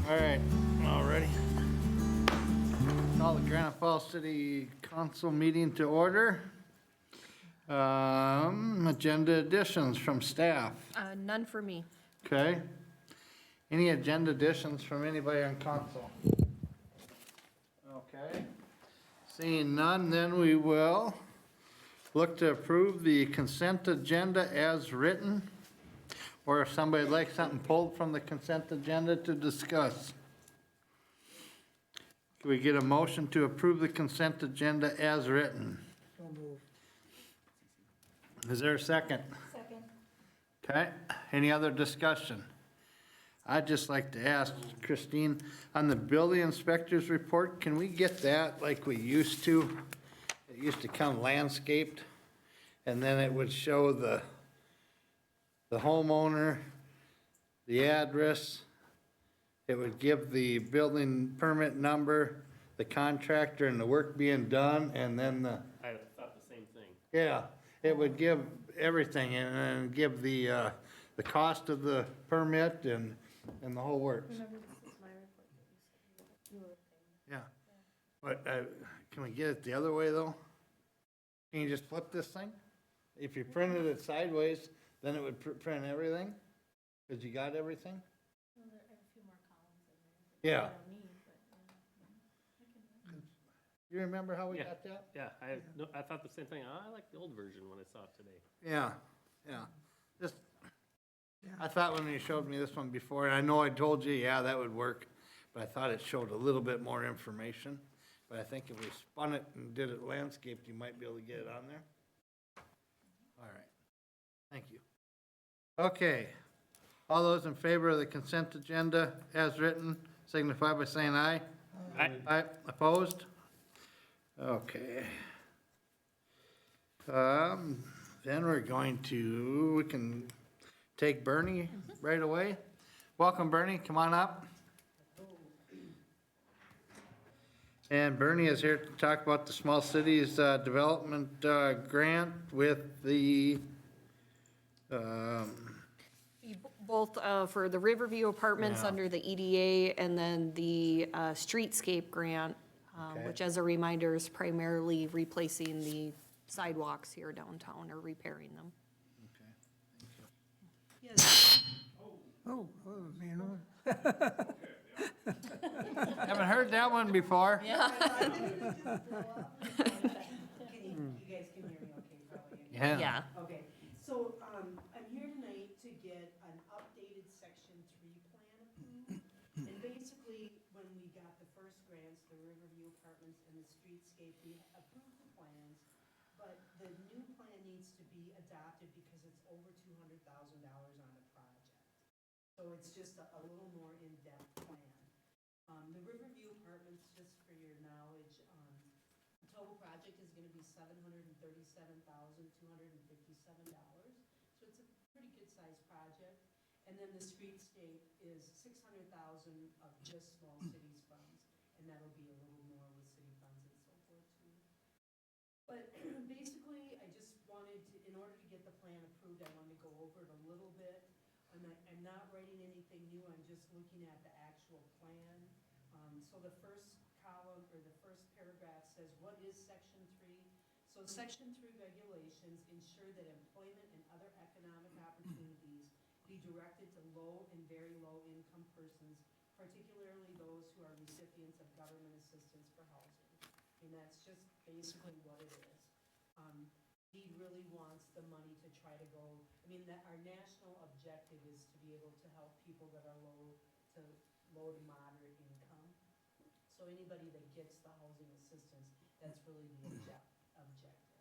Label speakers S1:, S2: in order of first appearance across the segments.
S1: All right, all ready. Call the Granite Falls City Council meeting to order. Agenda additions from staff,
S2: None for me.
S1: okay? Any agenda additions from anybody on council? Okay. Seeing none, then we will look to approve the consent agenda as written. Or if somebody would like something pulled from the consent agenda to discuss. Can we get a motion to approve the consent agenda as written?
S3: So moved.
S1: Is there a second?
S2: Second.
S1: Okay, any other discussion? I'd just like to ask Christine, on the building inspector's report, can we get that like we used to? It used to come landscaped, and then it would show the homeowner, the address, it would give the building permit number, the contractor and the work being done, and then
S4: I thought the same thing.
S1: yeah, it would give everything and then give the cost of the permit and the whole works.
S2: Remember, this is my report that you were
S1: Yeah, but can we get it the other way though? Can you just flip this thing? If you printed it sideways, then it would print everything? Because you got everything?
S2: Well, there are a few more columns in there.
S1: Yeah.
S2: I don't need, but, I can.
S1: You remember how we
S4: Yeah.
S1: got that?
S4: Yeah, I thought the same thing. I like the old version when I saw it today.
S1: Yeah, yeah. Just, I thought when you showed me this one before, and I know I told you, yeah, that would work, but I thought it showed a little bit more information. But I think if we spun it and did it landscaped, you might be able to get it on there. All right, thank you. Okay, all those in favor of the consent agenda as written, signify by saying aye. Aye, opposed? Okay. Then we're going to, we can take Bernie right away. Welcome, Bernie, come on up. And Bernie is here to talk about the Small Cities Development Grant with the,
S2: Both for the Riverview Apartments
S1: Yeah.
S2: under the EDA and then the Streetscape Grant,
S1: Okay.
S2: which as a reminder is primarily replacing the sidewalks here downtown or repairing them.
S3: Oh, man,
S1: haven't heard that one before.
S2: Yeah.
S5: Can you guys can hear me okay, probably?
S2: Yeah.
S5: Okay, so, I'm here tonight to get an updated section 3 plan approved. And basically, when we got the first grants, the Riverview Apartments and the Streetscape, we approved the plans, but the new plan needs to be adopted because it's over $200,000 on the project. So it's just a little more in-depth plan. The Riverview Apartments, just for your knowledge, the total project is gonna be $737,257. So it's a pretty good-sized project. And then the streetscape is $600,000 of just small cities funds, and that'll be a little more with city funds and so forth too. But basically, I just wanted to, in order to get the plan approved, I wanted to go over it a little bit. I'm not writing anything new, I'm just looking at the actual plan. So the first column, or the first paragraph says, what is section 3? So section 3 regulations ensure that employment and other economic opportunities be directed to low and very low income persons, particularly those who are recipients of government assistance for housing. And that's just basically what it is. He really wants the money to try to go, I mean, our national objective is to be able to help people that are low to moderate income. So anybody that gets the housing assistance, that's really the objective.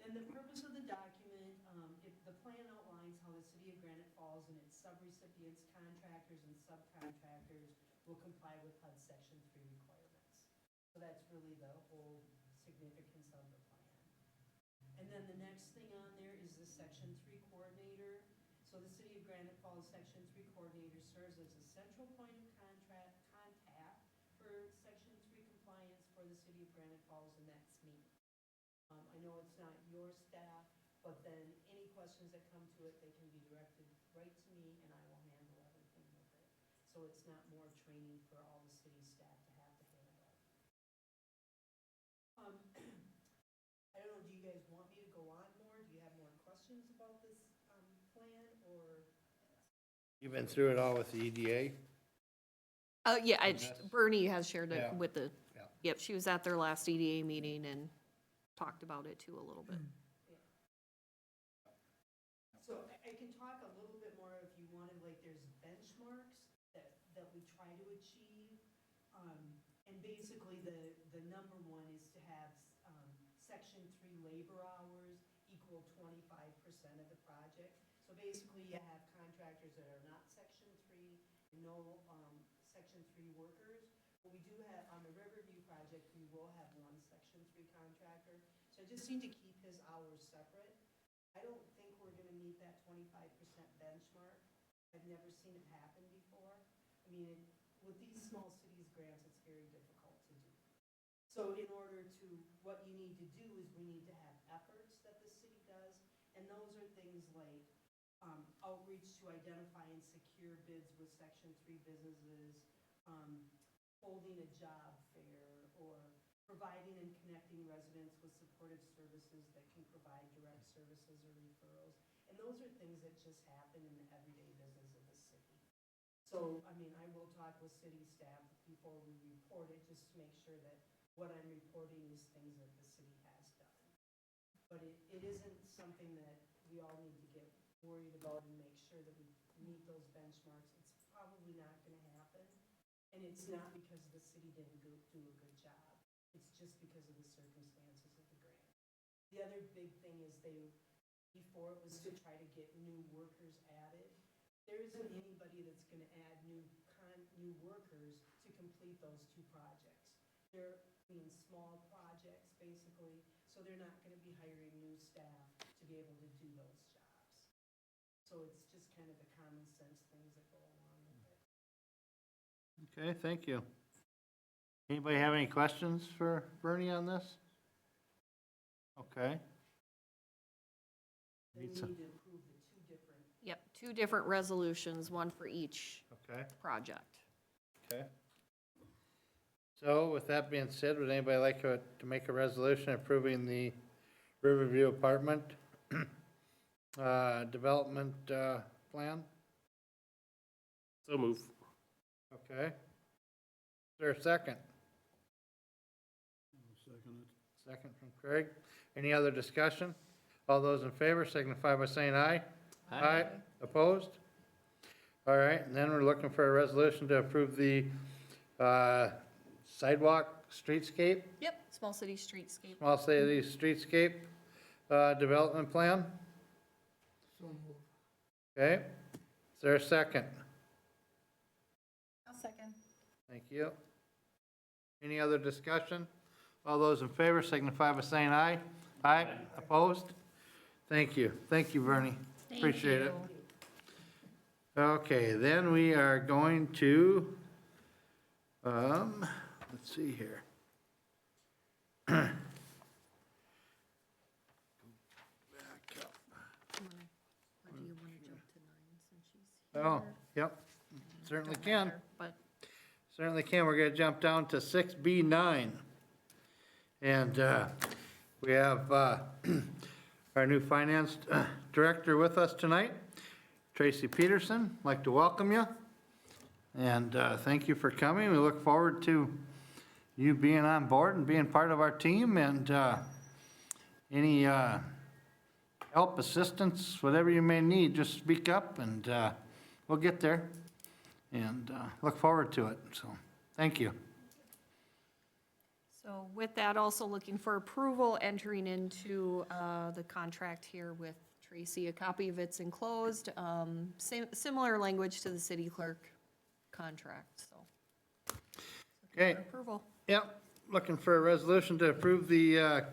S5: Then the purpose of the document, the plan outlines how the city of Granite Falls and its subrecipients, contractors, and subcontractors will comply with HUD Section 3 requirements. So that's really the whole significance of the plan. And then the next thing on there is the Section 3 coordinator. So the City of Granite Falls Section 3 coordinator serves as a central point of contact for Section 3 compliance for the City of Granite Falls, and that's me. I know it's not your staff, but then any questions that come to it, they can be directed right to me, and I will handle everything with it. so it's not more training for all the city staff to have to handle. I don't know, do you guys want me to go on more? Do you have more questions about this, plan, or?
S1: You've been through it all with the EDA?
S2: Yeah,
S1: Yes.
S2: Bernie has shared it
S1: Yeah.
S2: with the,
S1: Yeah.
S2: yep, she was at their last EDA meeting and talked about it too a little bit.
S5: So I can talk a little bit more if you wanted, like, there's benchmarks that we try to achieve. And basically, the number one is to have, section 3 labor hours equal 25% of the project. So basically, you have contractors that are not section 3, and no, section 3 workers. But we do have, on the Riverview project, we will have one section 3 contractor. So I just need to keep his hours separate. I don't think we're gonna meet that 25% benchmark. I've never seen it happen before. I mean, with these small cities grants, it's very difficult to do. So in order to, what you need to do is we need to have efforts that the city does, and those are things like, outreach to identify and secure bids with section 3 businesses, holding a job fair, or providing and connecting residents with supportive services that can provide direct services or referrals. And those are things that just happen in the everyday business of the city. So, I mean, I will talk with city staff before we report it, just to make sure that what I'm reporting is things that the city has done. But it isn't something that we all need to get worried about and make sure that we meet those benchmarks. It's probably not gonna happen. And it's not because the city didn't do a good job. It's just because of the circumstances of the grant. The other big thing is before it was to try to get new workers added. There isn't anybody that's gonna add new workers to complete those two projects. They're being small projects, basically, so they're not gonna be hiring new staff to be able to do those jobs. So it's just kind of the common sense things that go along with it.
S1: Okay, thank you. Anybody have any questions for Bernie on this? Okay.
S5: Then
S1: Need
S5: we
S1: some-
S5: need to approve the two different.
S2: Yep, 2 different resolutions, one for each
S1: Okay,
S2: project.
S1: okay. So with that being said, would anybody like to make a resolution approving the Riverview Apartment development plan?
S4: So move.
S1: Okay. Is there a second? Second from Craig. Any other discussion? All those in favor signify by saying aye. Aye. Opposed? All right, and then we're looking for a resolution to approve the sidewalk streetscape,
S2: Yep, small city streetscape.
S1: small city streetscape development plan.
S3: So move.
S1: Okay? Is there a second?
S2: I'll second.
S1: Thank you. Any other discussion? All those in favor signify by saying aye. Aye. Opposed? Thank you. Thank you, Bernie. Appreciate it. Okay, then we are going to, let's see here. Back up.
S2: Or do you want to jump to 9 since she's
S1: Oh,
S2: here?
S1: yep, certainly
S2: Don't
S1: can.
S2: matter, But
S1: Certainly can. We're gonna jump down to 6B9. And we have our new finance director with us tonight, Tracy Peterson. I'd like to welcome you. And thank you for coming. We look forward to you being on board and being part of our team. And any help, assistance, whatever you may need, just speak up and we'll get there. And look forward to it. So, thank you.
S2: So with that, also looking for approval, entering into the contract here with Tracy. A copy of it's enclosed, similar language to the city clerk contract, so.
S1: Okay.
S2: Approval.
S1: Yep, looking for a resolution to approve the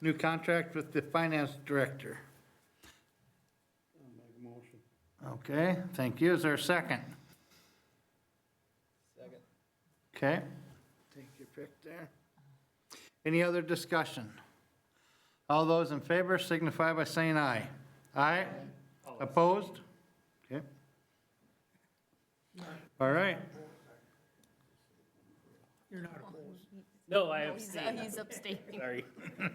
S1: new contract with the finance director. Okay, thank you. Is there a second? Second. Okay, take your pick there. Any other discussion? All those in favor signify by saying aye. Aye? Opposed? Okay. All right.
S3: You're not opposed.
S4: No, I
S2: No, he's
S4: abstained.
S2: he's abstaining.
S4: Sorry.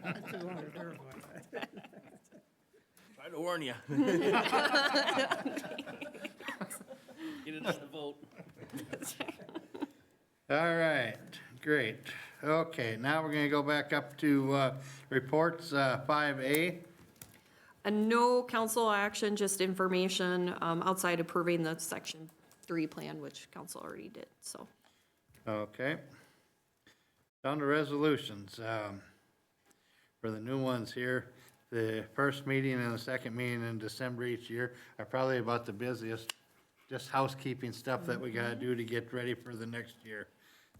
S3: I just wanted to verify that.
S6: Tried to warn you.
S4: Get it on the vote.
S1: All right, great. Okay, now we're gonna go back up to reports, 5A.
S2: And no council action, just information outside approving the Section 3 plan, which council already did, so.
S1: Okay. Down to resolutions. For the new ones here, the first meeting and the second meeting in December each year are probably about the busiest. Just housekeeping stuff that we gotta do to get ready for the next year.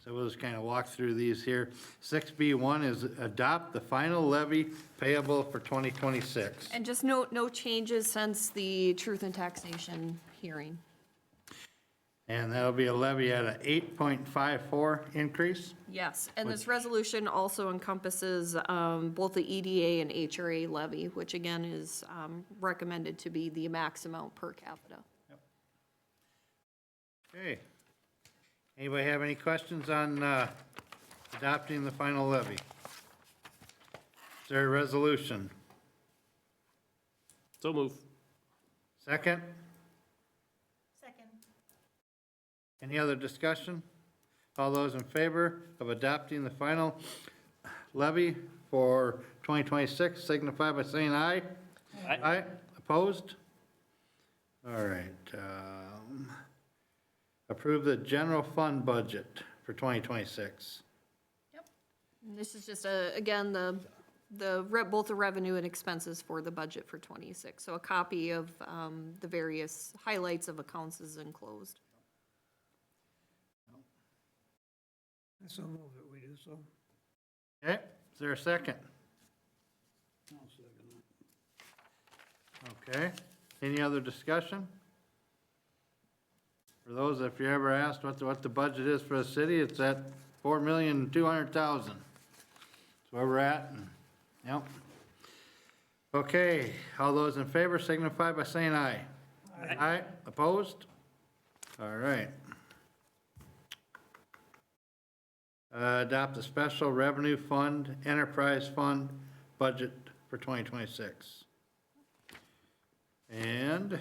S1: So we'll just kind of walk through these here. 6B1 is adopt the final levy payable for 2026.
S2: And just no changes since the truth and taxation hearing.
S1: And that'll be a levy at a 8.54 increase.
S2: Yes, and this resolution also encompasses both the EDA and HRA levy, which again is recommended to be the max amount per capita.
S1: Okay. Anybody have any questions on adopting the final levy? Is there a resolution?
S4: So move.
S1: Second?
S5: Second.
S1: Any other discussion? All those in favor of adopting the final levy for 2026 signify by saying aye.
S4: Aye.
S1: Aye, opposed? All right. Approve the general fund budget for 2026.
S2: And this is just again, both the revenue and expenses for the budget for 26. So a copy of the various highlights of accounts is enclosed.
S3: I so move that we do so.
S1: Okay, is there a second?
S3: I'll second that.
S1: Okay, any other discussion? For those, if you're ever asked what the budget is for the city, it's at $4,200,000. That's where we're at, and, yep. Okay, all those in favor signify by saying aye. Aye, opposed? All right. Adopt the special revenue fund, enterprise fund budget for 2026. And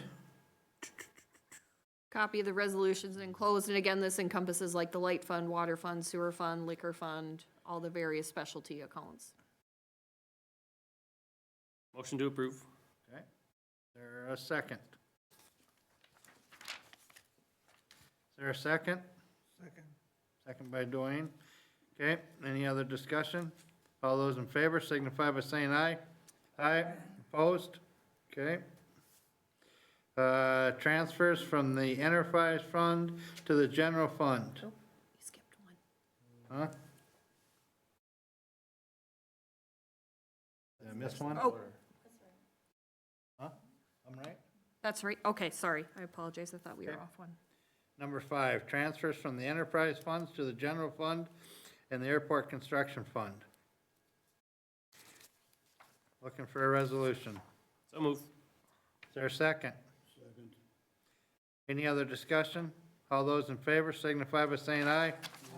S2: Copy of the resolutions enclosed, and again, this encompasses like the light fund, water fund, sewer fund, liquor fund, all the various specialty accounts.
S4: Motion to approve.
S1: Okay, is there a second? Is there a second?
S3: Second.
S1: Second by Dwayne. Okay, any other discussion? All those in favor signify by saying aye. Aye, opposed? Okay. Transfers from the enterprise fund to the general fund,
S2: Oh, you skipped one.
S1: huh? Did I miss one?
S2: Oh.
S1: Huh? I'm right?
S2: That's right, okay, sorry, I apologize, I thought we were
S1: Okay.
S2: off one.
S1: Number 5, transfers from the enterprise funds to the general fund and the airport construction fund. Looking for a resolution.
S4: So move.
S1: Is there a second?
S3: Second.
S1: Any other discussion? All those in favor signify by saying aye.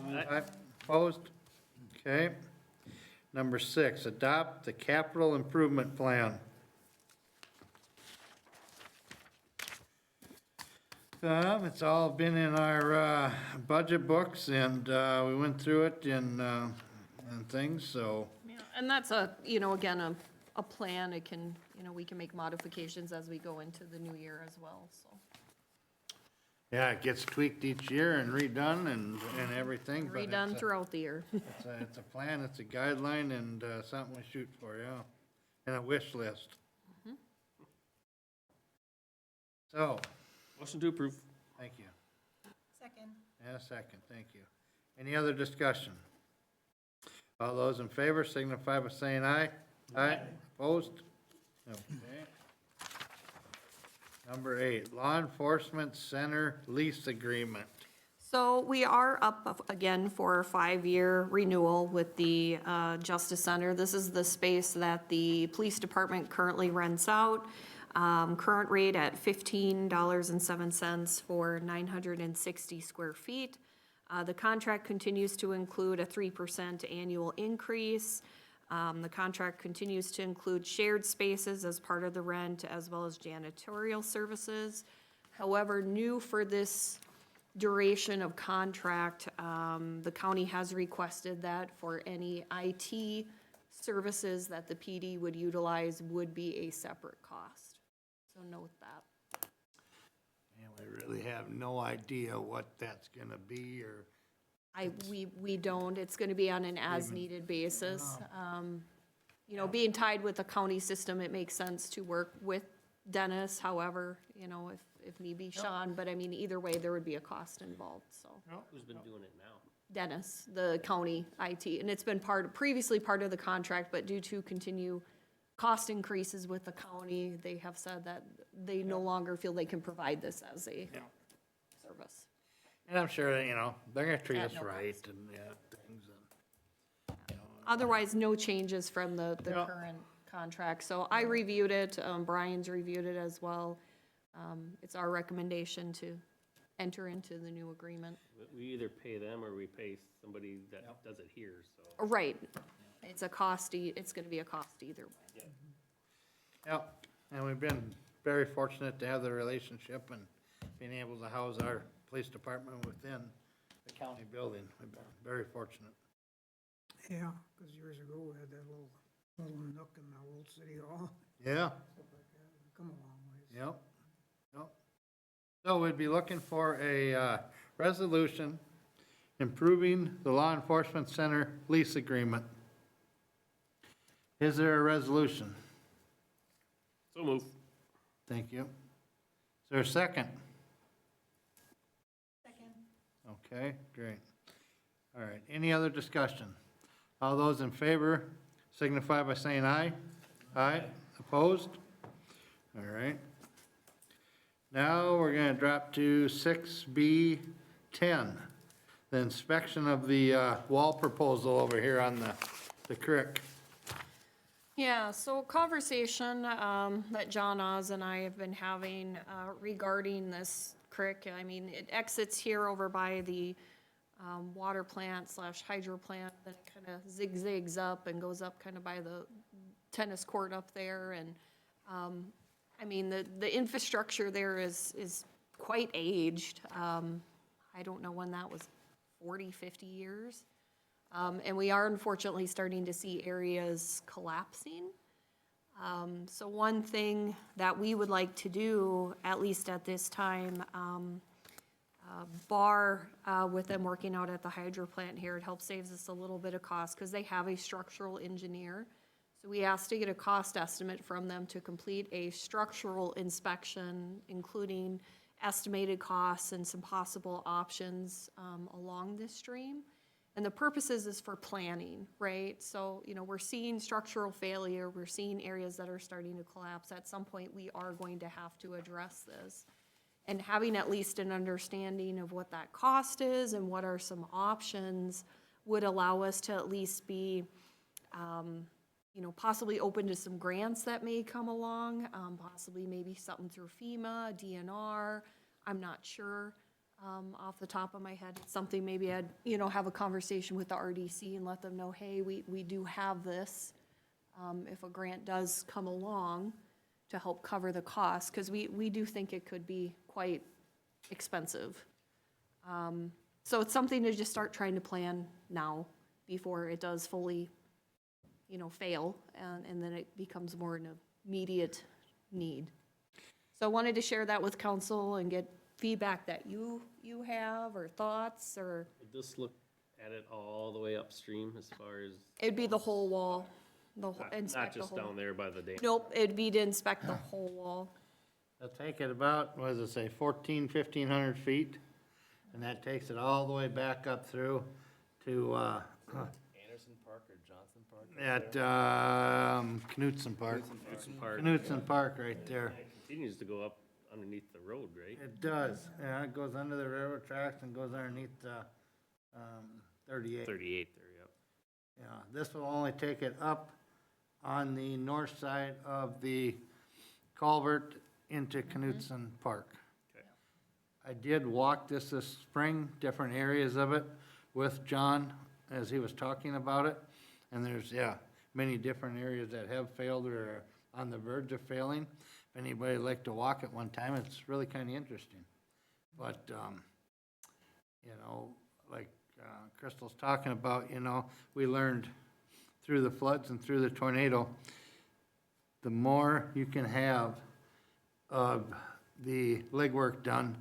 S4: Aye.
S1: Opposed? Okay. Number 6, adopt the capital improvement plan. It's all been in our budget books, and we went through it and things, so,
S2: Yeah, and that's again, a plan, it can, we can make modifications as we go into the new year as well, so.
S1: yeah, it gets tweaked each year and redone and everything. but it's
S2: Redone
S1: a-
S2: throughout the year.
S1: It's a plan, it's a guideline, and something we shoot for, yeah, and a wish list. So,
S4: Motion to approve.
S1: thank you.
S5: Second.
S1: And a second, thank you. Any other discussion? All those in favor signify by saying aye. Aye. Opposed? Okay. Number 8, Law Enforcement Center Lease Agreement.
S2: So we are up again for a 5-year renewal with the Justice Center. This is the space that the police department currently rents out. Current rate at $15.07 for 960 square feet. The contract continues to include a 3% annual increase. The contract continues to include shared spaces as part of the rent, as well as janitorial services. However, new for this duration of contract, the county has requested that for any IT services that the PD would utilize would be a separate cost. So note that.
S1: And we really have no idea what that's gonna be, or,
S2: We don't, it's gonna be on an as-needed basis. You know, being tied with the county system, it makes sense to work with Dennis, however, you know, if need be Sean, but I mean, either way, there would be a cost involved, so.
S4: Who's been doing it now?
S2: Dennis, the county IT, and it's been previously part of the contract, but due to continue cost increases with the county, they have said that they no longer feel they can provide this as a
S1: Yeah.
S2: service.
S1: and I'm sure, that, you know, they're gonna treat
S2: At
S1: us
S2: no
S1: right
S2: cost.
S1: and, yeah, things, and, you know,
S2: Otherwise, no changes from the
S1: Yeah.
S2: current contract, so I reviewed it, Brian's reviewed it as well. It's our recommendation to enter into the new agreement.
S4: We either pay them or we pay somebody that does it here, so.
S2: Right, it's a cost, it's gonna be a cost either way.
S1: Yep, and we've been very fortunate to have the relationship and being able to house our police department within the county building. We've been very fortunate.
S3: Yeah, because years ago, we had that little nook in the old city hall,
S1: Yeah,
S3: stuff like that. We've come a long ways.
S1: yep, yep. So we'd be looking for a, resolution improving the law enforcement center lease agreement. Is there a resolution?
S4: So move.
S1: Thank you. Is there a second?
S2: Second.
S1: Okay, great. All right, any other discussion? All those in favor signify by saying aye. Aye, opposed? All right. Now, we're gonna drop to 6B10, the inspection of the wall proposal over here on the creek.
S2: Yeah, so conversation that John Oz and I have been having regarding this creek, I mean, it exits here over by the water plant / hydro plant, then it kind of zigzags up and goes up kind of by the tennis court up there, and I mean, the infrastructure there is quite aged. I don't know when that was, 40, 50 years. And we are unfortunately starting to see areas collapsing. So one thing that we would like to do, at least at this time, with them working out at the hydro plant here, it helps saves us a little bit of cost, because they have a structural engineer. So we asked to get a cost estimate from them to complete a structural inspection, including estimated costs and some possible options along this stream. And the purposes is for planning, right? So, you know, we're seeing structural failure, we're seeing areas that are starting to collapse. At some point, we are going to have to address this. And having at least an understanding of what that cost is and what are some options would allow us to at least be, you know, possibly open to some grants that may come along, possibly maybe something through FEMA, DNR, I'm not sure. Off the top of my head, it's something maybe I'd, you know, have a conversation with the RDC and let them know, hey, we do have this, if a grant does come along to help cover the cost, because we do think it could be quite expensive. So it's something to just start trying to plan now, before it does fully, you know, fail, and then it becomes more an immediate need. So I wanted to share that with council and get feedback that you have, or thoughts, or,
S4: Would this look at it all the way upstream as far as,
S2: it'd be the whole wall, the whole,
S4: not
S2: inspect the
S4: just
S2: whole.
S4: down there by the dam?
S2: Nope, it'd be to inspect the whole wall.
S1: They'll take it about, what does it say, 1,500 feet? And that takes it all the way back up through to,
S6: Anderson Park or Johnson Park?
S1: at, Knutson Park.
S4: Knudsen Park.
S1: Knutson Park right there.
S4: It continues to go up underneath the road, right?
S1: It does, yeah, it goes under the railroad tracks and goes underneath, 38.
S4: 38 there, yep.
S1: Yeah, this will only take it up on the north side of the culvert into Knutson Park.
S4: Okay.
S1: I did walk this spring, different areas of it with John as he was talking about it. And there's, yeah, many different areas that have failed or are on the verge of failing. If anybody'd like to walk it one time, it's really kind of interesting. But, you know, like Crystal's talking about, you know, we learned through the floods and through the tornado, the more you can have of the legwork done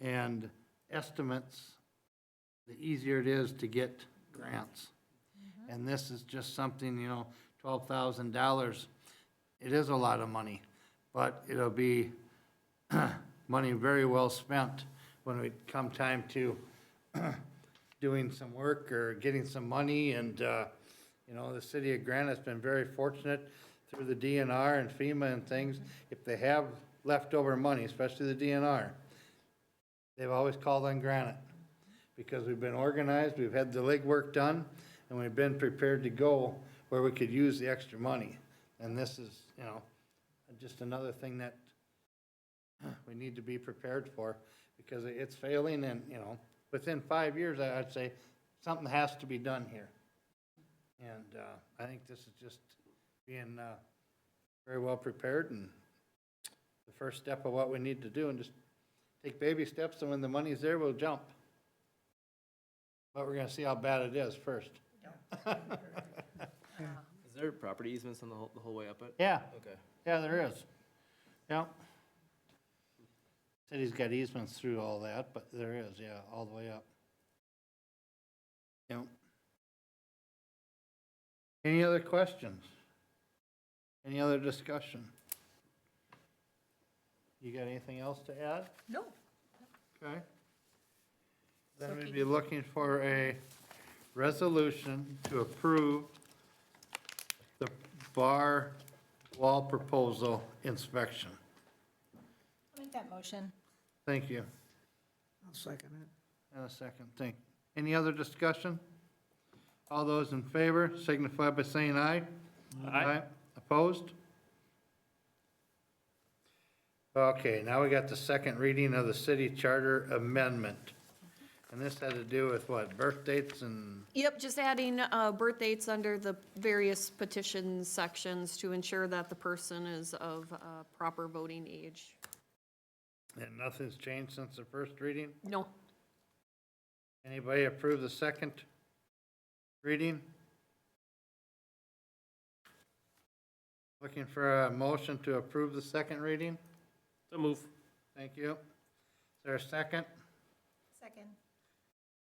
S1: and estimates, the easier it is to get grants. And this is just something, you know, $12,000, it is a lot of money, but it'll be money very well spent when it come time to doing some work or getting some money. And, you know, the city of Granite's been very fortunate through the DNR and FEMA and things. If they have leftover money, especially the DNR, they've always called on Granite because we've been organized, we've had the legwork done, and we've been prepared to go where we could use the extra money. And this is, you know, just another thing that we need to be prepared for because it's failing and, you know, within 5 years, I'd say something has to be done here. And I think this is just being very well prepared and the first step of what we need to do, and just take baby steps, and when the money's there, we'll jump. But we're gonna see how bad it is first.
S6: Is there property easements on the whole way up it?
S1: Yeah,
S6: Okay.
S1: yeah, there is. Yeah. City's got easements through all that, but there is, yeah, all the way up. Yeah. Any other questions? Any other discussion? You got anything else to add?
S2: No.
S1: Okay. Then we'd be looking for a resolution to approve the bar wall proposal inspection.
S7: I'll make that motion.
S1: Thank you.
S3: I'll second it.
S1: And a second, any other discussion? All those in favor signify by saying aye.
S4: Aye.
S1: Opposed? Okay, now we got the second reading of the city charter amendment. And this had to do with what, birth dates and,
S2: Yep, just adding birth dates under the various petition sections to ensure that the person is of proper voting age.
S1: and nothing's changed since the first reading?
S2: No.
S1: Anybody approve the second reading? Looking for a motion to approve the second reading?
S4: So move.
S1: Thank you. Is there a second?
S7: Second.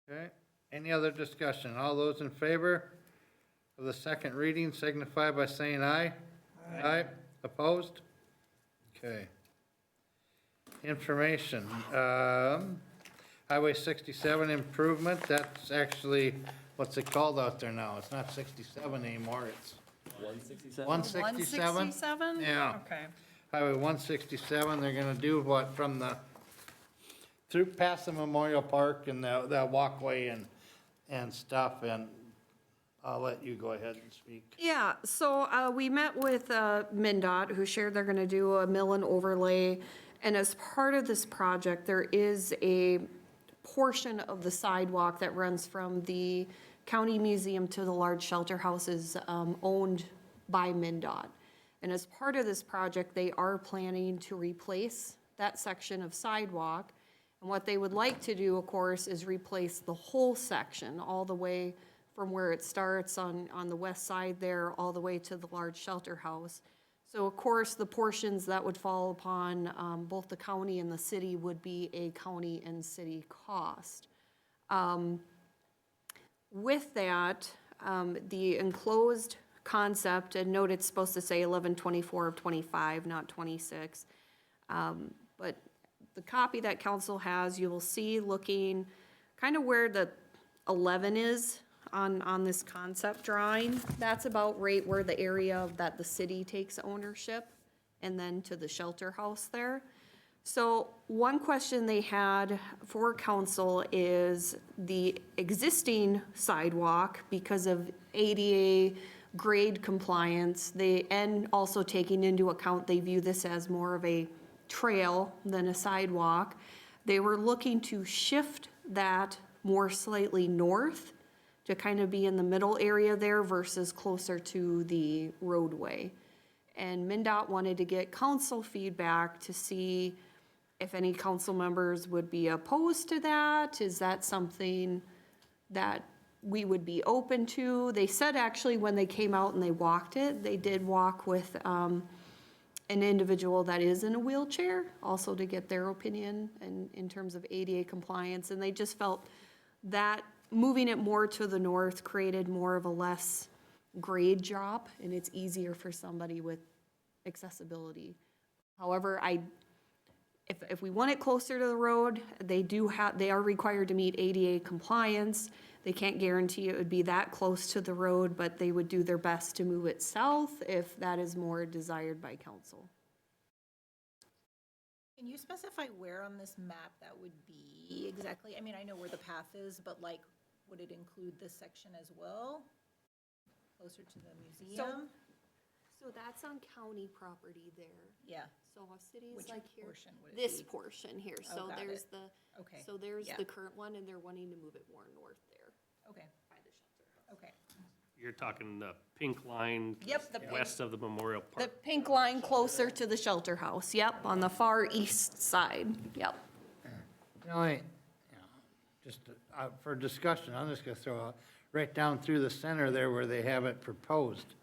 S1: Okay, any other discussion? All those in favor of the second reading signify by saying aye. Aye. Opposed? Okay. Information, Highway 67 improvement, that's actually, what's it called out there now? It's not 67 anymore, it's
S6: 167?
S1: 167?
S2: 167?
S1: Yeah.
S2: Okay.
S1: Highway 167, they're gonna do what, from the, through past the Memorial Park and that walkway and stuff, and I'll let you go ahead and speak.
S2: Yeah, so we met with MnDOT, who shared they're gonna do a mill and overlay. And as part of this project, there is a portion of the sidewalk that runs from the county museum to the large shelter houses owned by MnDOT. And as part of this project, they are planning to replace that section of sidewalk. And what they would like to do, of course, is replace the whole section, all the way from where it starts on the west side there, all the way to the large shelter house. So of course, the portions that would fall upon both the county and the city would be a county and city cost. With that, the enclosed concept, and note it's supposed to say 11/24 of 25, not 26. But the copy that council has, you will see looking kind of where the 11 is on this concept drawing. That's about right where the area that the city takes ownership, and then to the shelter house there. So one question they had for council is the existing sidewalk, because of ADA grade compliance, and also taking into account, they view this as more of a trail than a sidewalk. They were looking to shift that more slightly north to kind of be in the middle area there versus closer to the roadway. And MinDOT wanted to get council feedback to see if any council members would be opposed to that. Is that something that we would be open to? They said actually when they came out and they walked it, they did walk with an individual that is in a wheelchair, also to get their opinion in terms of ADA compliance. And they just felt that moving it more to the north created more of a less grade drop, and it's easier for somebody with accessibility. However, if we want it closer to the road, they are required to meet ADA compliance. They can't guarantee it would be that close to the road, but they would do their best to move it south if that is more desired by council.
S7: Can you specify where on this map that would be exactly? I mean, I know where the path is, but like, would it include this section as well? Closer to the museum?
S2: So that's on county property there.
S7: Yeah,
S2: So cities
S7: which
S2: like here,
S7: portion would it be?
S2: this portion here,
S7: Oh,
S2: so
S7: got
S2: there's
S7: it.
S2: the,
S7: Okay,
S2: so there's
S7: yeah.
S2: the current one, and they're wanting to move it more north there
S7: okay,
S2: by the shelter house.
S7: okay.
S4: You're talking the pink line.
S7: Yep, the pink.
S4: West of the Memorial
S2: The
S4: Park.
S2: pink line closer to the shelter house, yep, on the far east side, yep.
S1: The only, you know, just for discussion, I'm just gonna throw out, right down through the center there where they have it proposed.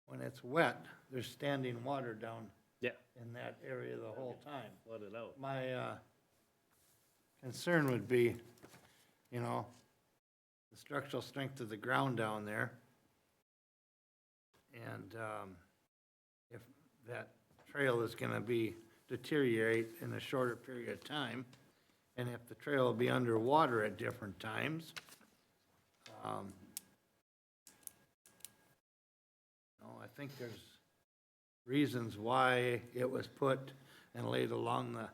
S1: When it's wet, there's standing water down
S4: Yeah,
S1: in that area the whole time.
S4: let it out.
S1: My concern would be, you know, the structural strength of the ground down there. And if that trail is gonna be deteriorate in a shorter period of time, and if the trail will be underwater at different times, I think there's reasons why it was put and laid along the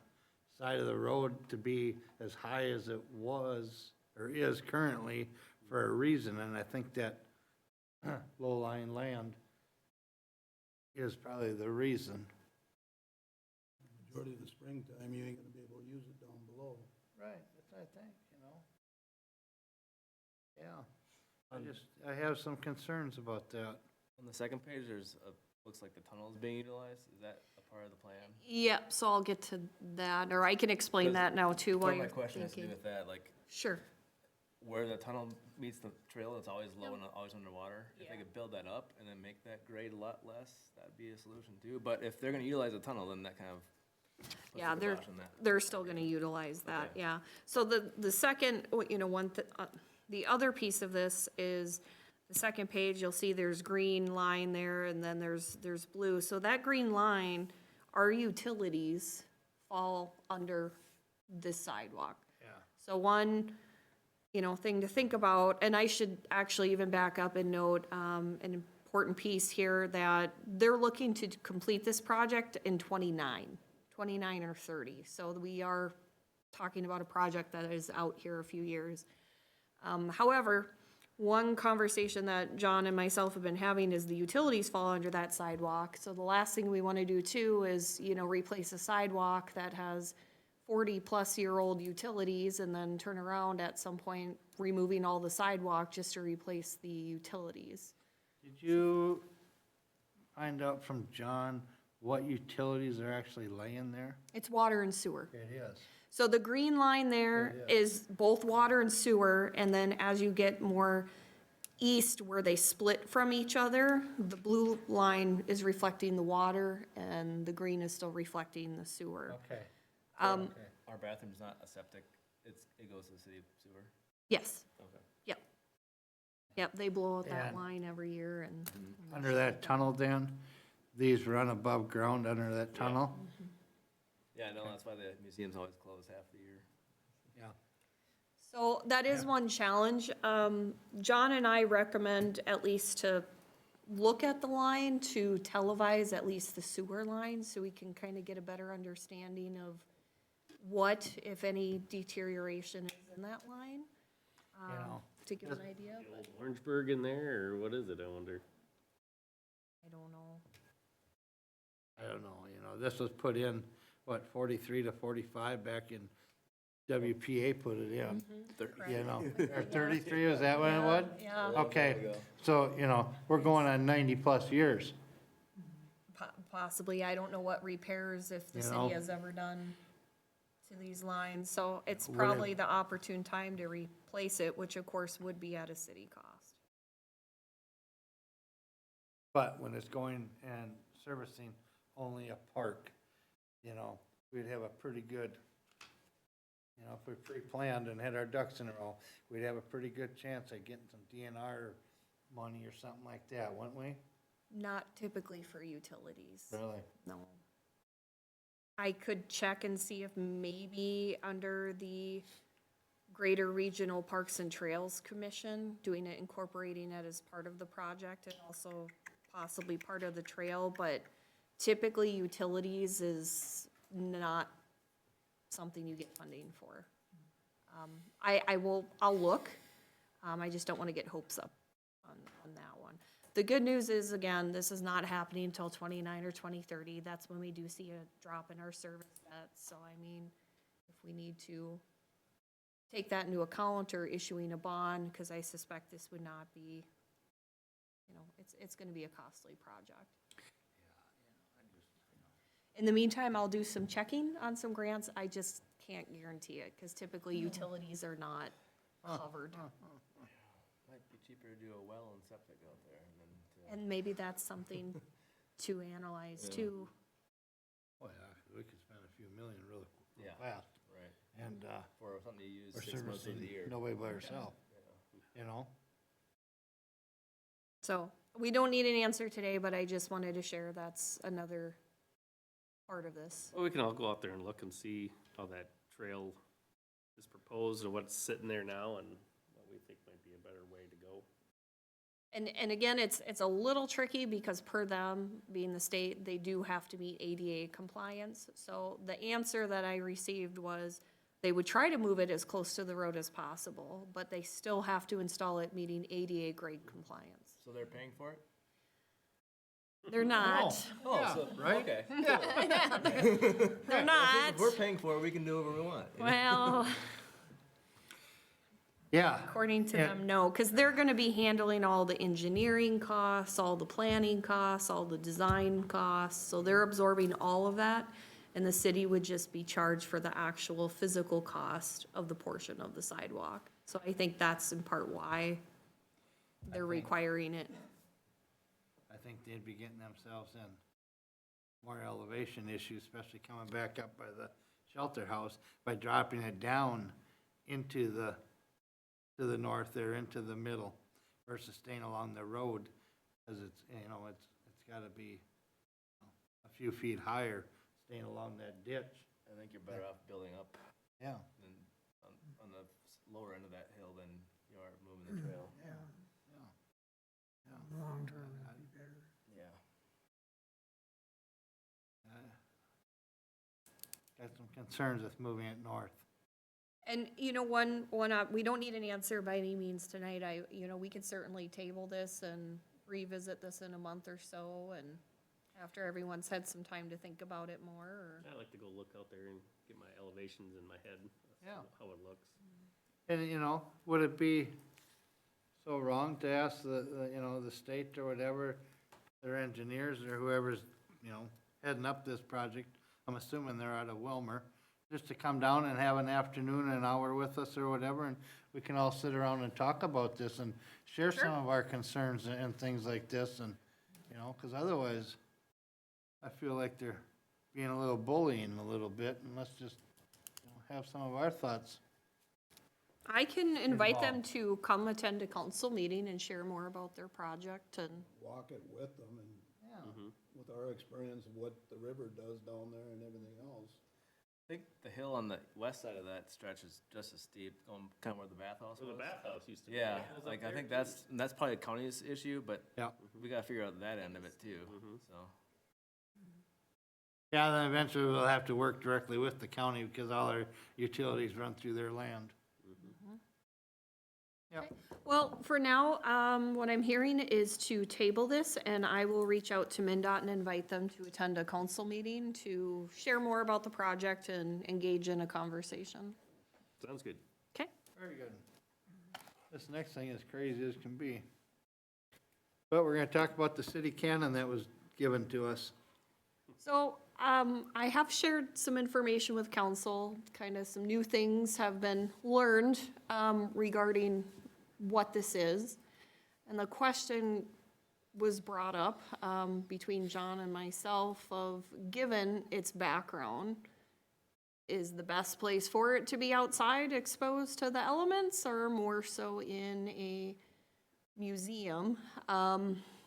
S1: side of the road to be as high as it was or is currently for a reason, and I think that low-lying land is probably the reason.
S8: Majority of the springtime, you ain't gonna be able to use it down below.
S1: Right, that's what I think, you know? Yeah, I have some concerns about that.
S6: On the second page, there's looks like the tunnel is being utilized. Is that a part of the plan?
S2: Yep, so I'll get to that, or I can explain that now too while
S6: Part of
S2: you're
S6: my question has to do
S2: thinking.
S6: with that, like,
S2: Sure.
S6: where the tunnel meets the trail, it's always low and always underwater. If they could build that up and then make that grade a lot less, that'd be a solution too. But if they're gonna utilize the tunnel, then that kind of puts
S2: Yeah,
S6: the
S2: they're,
S6: kibosh on that.
S2: they're still gonna utilize that,
S6: Okay.
S2: yeah. So the second, the other piece of this is, the second page, you'll see there's green line there, and then there's blue. So that green line, our utilities fall under this sidewalk.
S1: Yeah.
S2: So one, thing to think about, and I should actually even back up and note, an important piece here, that they're looking to complete this project in 29 or 30. So we are talking about a project that is out here a few years. However, one conversation that John and myself have been having is the utilities fall under that sidewalk. So the last thing we want to do too is, replace a sidewalk that has 40-plus-year-old utilities and then turn around at some point removing all the sidewalk just to replace the utilities.
S1: Did you find out from John what utilities are actually laying there?
S2: It's water and sewer.
S1: It is.
S2: So the green line there is both water and sewer, and then as you get more east where they split from each other, the blue line is reflecting the water and the green is still reflecting the sewer.
S1: Okay.
S2: Um,
S6: Our bathroom's not a septic, it goes to the city sewer.
S2: Yes,
S6: Okay.
S2: yep, they blow out that
S1: And-
S2: line every year and.
S1: Under that tunnel, Dan, these run above ground under that tunnel?
S6: Yeah, no, that's why the museum's always closed half the year.
S1: Yeah.
S2: So that is one challenge. John and I recommend at least to look at the line, to televise at least the sewer line, so we can kind of get a better understanding of what, if any, deterioration is in that line. to give an idea,
S4: The
S2: but
S4: old Orangeburg in there, or what is it, I wonder?
S2: I don't know.
S1: I don't know, you know, this was put in, what, 43 to 45 back in, WPA put it in, you know. Or 33, is that what it was?
S2: Yeah,
S1: Okay, so, you know, we're going on 90-plus years.
S2: possibly. I don't know what repairs, if the
S1: You
S2: city
S1: know?
S2: has ever done to these lines. So it's
S1: Would it-
S2: probably the opportune time to replace it, which of course would be at a city cost.
S1: But when it's going and servicing only a park, you know, we'd have a pretty good, you know, if we pre-planned and had our ducks in a row, we'd have a pretty good chance at getting some DNR money or something like that, wouldn't we?
S2: Not typically for utilities.
S1: Really?
S2: No. I could check and see if maybe under the Greater Regional Parks and Trails Commission, doing it, incorporating it as part of the project and also possibly part of the trail, but typically utilities is not something you get funding for. I'll look, I just don't wanna get hopes up on that one. The good news is, again, this is not happening until 29 or 2030. That's when we do see a drop in our service debt. So, I mean, if we need to take that into account or issuing a bond, because I suspect this would not be, you know, it's gonna be a costly project. In the meantime, I'll do some checking on some grants. I just can't guarantee it, because typically utilities are not covered.
S6: Might be cheaper to do a well and septic out there and then to.
S2: And maybe that's something to analyze too.
S1: Oh, yeah, we could spend a few million real
S6: Yeah.
S1: fast.
S6: Right.
S1: And,
S6: For something you use
S1: we're
S6: 6 months of the
S1: servicing
S6: year.
S1: nobody but ourselves, you know?
S2: So we don't need an answer today, but I just wanted to share that's another part of this.
S4: Well, we can all go out there and look and see how that trail is proposed and what's sitting there now and what we think might be a better way to go.
S2: And again, it's a little tricky because per them, being the state, they do have to meet ADA compliance. So the answer that I received was they would try to move it as close to the road as possible, but they still have to install it meeting ADA grade compliance.
S6: So they're paying for it?
S2: They're not.
S1: Yeah, right?
S6: Okay.
S2: They're not.
S6: If we're paying for it, we can do whatever we want. you know?
S2: Well,
S1: Yeah,
S2: according to
S1: Yeah.
S2: them, no, because they're gonna be handling all the engineering costs, all the planning costs, all the design costs, so they're absorbing all of that, and the city would just be charged for the actual physical cost of the portion of the sidewalk. So I think that's in part why they're
S1: think-
S2: requiring it.
S1: I think they'd be getting themselves in more elevation issues, especially coming back up by the shelter house, by dropping it down into to the north there, into the middle, versus staying along the road, because it's, you know, it's gotta be you know, a few feet higher, staying along that ditch.
S6: I think you're better off building up
S1: Yeah.
S6: than on the lower end of that hill than you are moving the trail.
S3: Yeah,
S1: Yeah.
S3: long term would be better.
S6: Yeah.
S1: Got some concerns with moving it north.
S2: And, you know, we don't need an answer by any means tonight. We can certainly table this and revisit this in a month or so, and after everyone's had some time to think about it more, or.
S4: I like to go look out there and get my elevations in my head,
S1: Yeah.
S4: how it looks.
S1: And, you know, would it be so wrong to ask the state or whatever, their engineers or whoever's, you know, heading up this project, I'm assuming they're out of Wilmer, just to come down and have an afternoon, an hour with us or whatever, and we can all sit around and talk about this and share some of our concerns and things like this, and, you know, because otherwise, I feel like they're being a little bullying a little bit, and let's just, you know, have some of our thoughts.
S2: I can invite them
S1: Involved.
S2: to come attend a council meeting and share more about their project and,
S8: Walk it with them and
S1: Yeah.
S8: with our experience of what the river does down there and everything else.
S6: I think the hill on the west side of that stretch is just as steep, going kind of where the bathhouse
S4: So
S6: was.
S4: the bathhouse used to be.
S6: Yeah,
S4: It was up
S6: like I
S4: there,
S6: think
S4: too.
S6: that's probably a county's issue, but
S1: Yeah.
S6: we gotta figure out that end of it too, so.
S1: Yeah, then eventually we'll have to work directly with the county because all our utilities run through their land. Yep.
S2: Well, for now, what I'm hearing is to table this, and I will reach out to MinDOT and invite them to attend a council meeting to share more about the project and engage in a conversation.
S4: Sounds good.
S2: Okay?
S1: Very good. This next thing is crazy as can be. But we're gonna talk about the city cannon that was given to us.
S2: So, I have shared some information with council, kind of some new things have been learned, regarding what this is. And the question was brought up, between John and myself of, given its background, is the best place for it to be outside exposed to the elements or more so in a museum?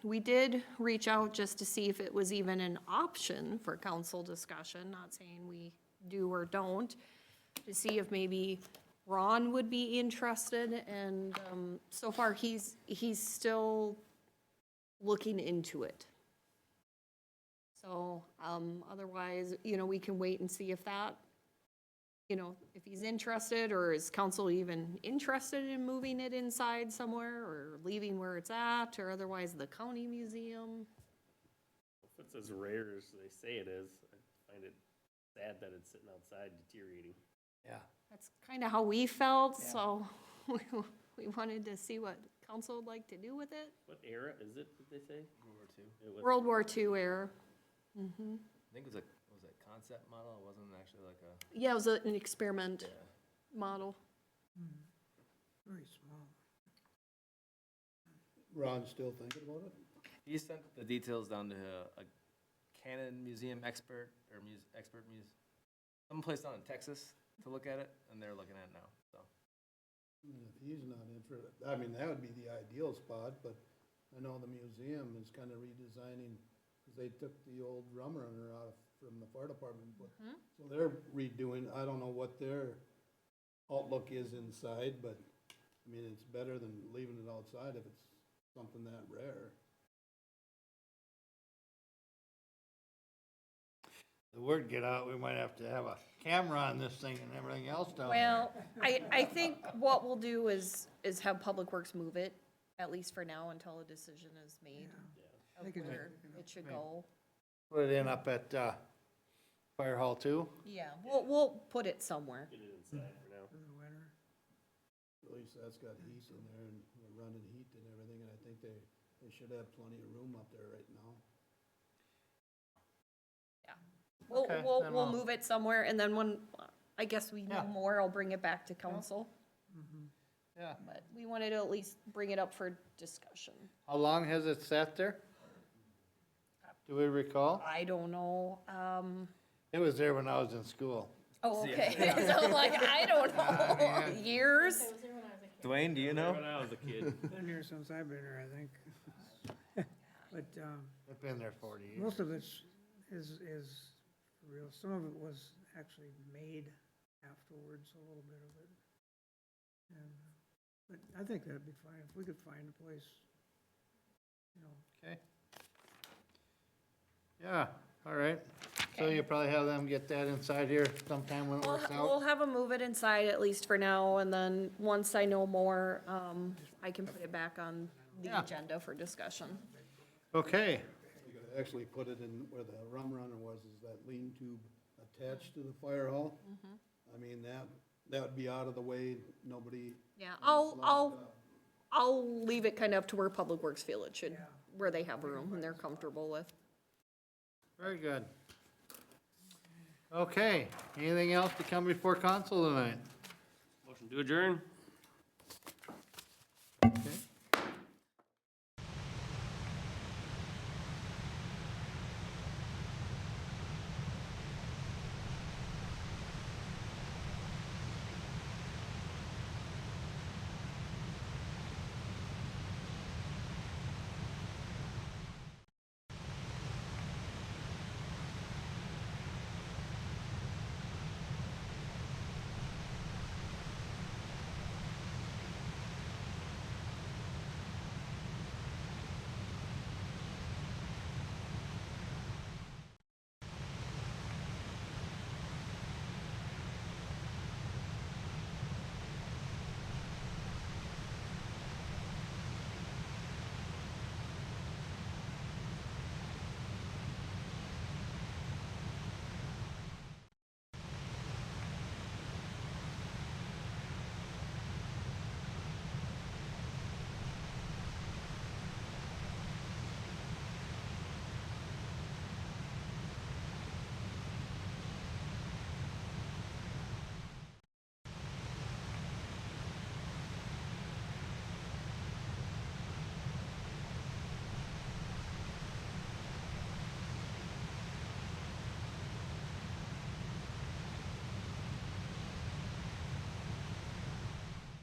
S2: We did reach out just to see if it was even an option for council discussion, not saying we do or don't, to see if maybe Ron would be interested, and, so far, he's still looking into it. So, otherwise, we can wait and see if that, if he's interested, or is council even interested in moving it inside somewhere, or leaving where it's at, or otherwise the county museum.
S4: If it's as rare as they say it is, I find it sad that it's sitting outside deteriorating.
S1: Yeah.
S2: That's kind of how we felt,
S1: Yeah.
S2: so we wanted to see what council would like to do with it.
S4: What era is it, did they say?
S6: World War II.
S4: It was-
S2: World War II era.
S6: I think it was a concept model, it wasn't actually like a,
S2: Yeah, it was an experiment
S6: yeah.
S2: model.
S3: Very small.
S8: Ron's still thinking about it?
S6: He sent the details down to a Canon museum expert, or someplace down in Texas to look at it, and they're looking at it now, so.
S8: If he's not interested, I mean, that would be the ideal spot, but I know the museum is kind of redesigning, because they took the old rum runner out from the fire department, but, so they're redoing, I don't know what their outlook is inside, but, I mean, it's better than leaving it outside if it's something that rare.
S1: The word get out, we might have to have a camera on this thing and everything else down there.
S2: Well, I think what we'll do is have Public Works move it, at least for now, until a decision is made of
S3: They could-
S2: where it should go.
S1: Put it in up at, Fire Hall too.
S2: Yeah, we'll put it somewhere.
S4: Get it inside for now.
S3: For the winter.
S8: At least that's got heat in there, and we're running heat and everything, and I think they should have plenty of room up there right now.
S2: We'll,
S1: Okay,
S2: we'll,
S1: then
S2: we'll
S1: I'll-
S2: move it somewhere, and then when, I guess we know
S1: Yeah.
S2: more, I'll bring it back to council.
S1: Yeah.
S2: But we wanted to at least bring it up for discussion.
S1: How long has it sat there? Do we recall?
S2: I don't know,
S1: It was there when I was in school.
S2: oh, okay, so like, I don't know, years?
S6: Dwayne, do you know?
S4: When I was a kid.
S3: Been here since I've been here, I think. But,
S1: I've been there 40 years.
S3: most of it's is for real. Some of it was actually made afterwards, a little bit of it. And, but I think that'd be fine, if we could find a place,
S1: Okay. Yeah, all right. So
S2: Okay.
S1: you probably have them get that inside here sometime when it works
S2: We'll
S1: out?
S2: have them move it inside at least for now, and then once I know more, I can put it back on the
S1: Yeah.
S2: agenda for discussion.
S1: Okay,
S8: You could actually put it in where the rum runner was, is that lean tube attached to the fire hall. I mean, that would be out of the way, nobody.
S2: Yeah,
S8: locked up.
S2: I'll leave it kind of up to where Public Works feel it should, where they have room and they're comfortable with.
S1: very good. Okay, anything else to come before council tonight?
S4: Motion to adjourn?